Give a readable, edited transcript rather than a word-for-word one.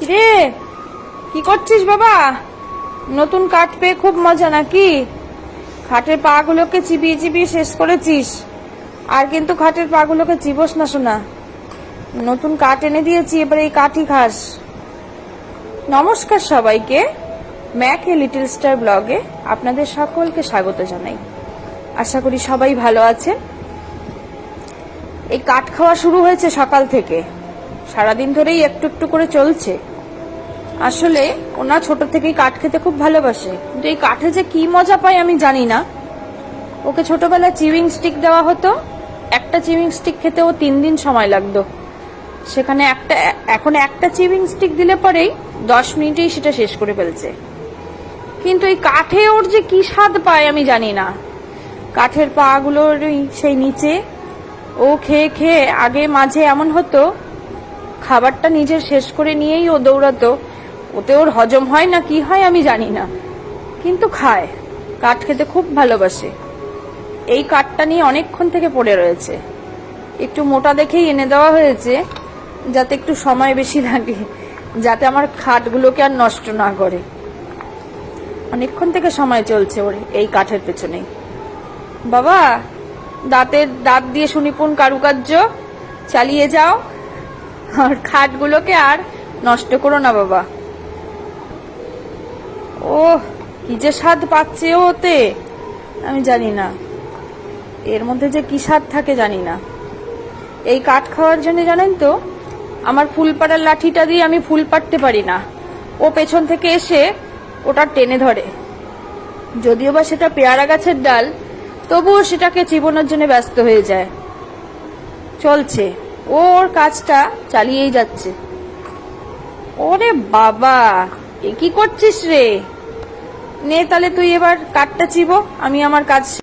রে, কি করছিস বাবা? নতুন কাঠ পেয়ে খুব মজা নাকি? খাটের পা গুলোকে চিবিয়ে চিবিয়ে শেষ করেছিস। আর কিন্তু খাটের পা গুলোকে চিবোস না শোনা। নতুন কাঠ এনে দিয়েছি, এবার এই কাঠই খাস। নমস্কার সবাইকে, ম্যাক এ লিটল স্টার ব্লগে আপনাদের সকলকে স্বাগত জানাই। আশা করি সবাই ভালো আছেন। এই কাঠ খাওয়া শুরু হয়েছে সকাল থেকে, সারাদিন ধরেই একটু একটু করে চলছে। আসলে ওনা ছোট থেকেই কাঠ খেতে খুব ভালোবাসে, কিন্তু এই কাঠে যে কি মজা পায় আমি জানি না। ওকে ছোটবেলায় চিউইং স্টিক দেওয়া হতো, একটা চিউইং স্টিক খেতে ও 3 দিন সময় লাগতো। সেখানে এখন একটা চিউইং স্টিক দিলে পরেই 10 মিনিটেই সেটা শেষ করে ফেলছে। কিন্তু এই কাঠে ওর যে কি স্বাদ পায় আমি জানি না। কাঠের পা গুলোর সেই নিচে ও খেয়ে খেয়ে আগে মাঝে এমন হতো, খাবারটা নিজের শেষ করে নিয়েই ও দৌড়াতো। ওতে ওর হজম হয় না কি হয় আমি জানি না, কিন্তু খায়। কাঠ খেতে খুব ভালোবাসে। এই কাঠটা নিয়ে অনেকক্ষণ থেকে পড়ে রয়েছে। একটু মোটা দেখেই এনে দেওয়া হয়েছে, যাতে একটু সময় বেশি লাগে, যাতে আমার খাটগুলোকে আর নষ্ট না করে। অনেকক্ষণ থেকে সময় চলছে ওর এই কাঠের পেছনেই। বাবা, দাঁত দিয়ে সুনিপুণ কারুকার্য চালিয়ে যাও, আর খাটগুলোকে আর নষ্ট করো না বাবা। ও কি যে স্বাদ পাচ্ছে ওতে আমি জানি না। এর মধ্যে যে কি স্বাদ থাকে জানি না। এই কাঠ খাওয়ার জন্য জানেন তো, আমার ফুল পাড়ার লাঠিটা দিয়ে আমি ফুল পাড়তে পারি না। ও পেছন থেকে এসে ওটা টেনে ধরে। যদিও বা সেটা পেয়ারা গাছের ডাল, তবুও সেটাকে চিবোনোর জন্য ব্যস্ত হয়ে যায়। চলছে, ওর কাজটা চালিয়েই যাচ্ছে। ওরে বাবা, এ কি করছিস রে? নে তাহলে তুই এবার কাঠটা চিবো, আমি আমার কাজ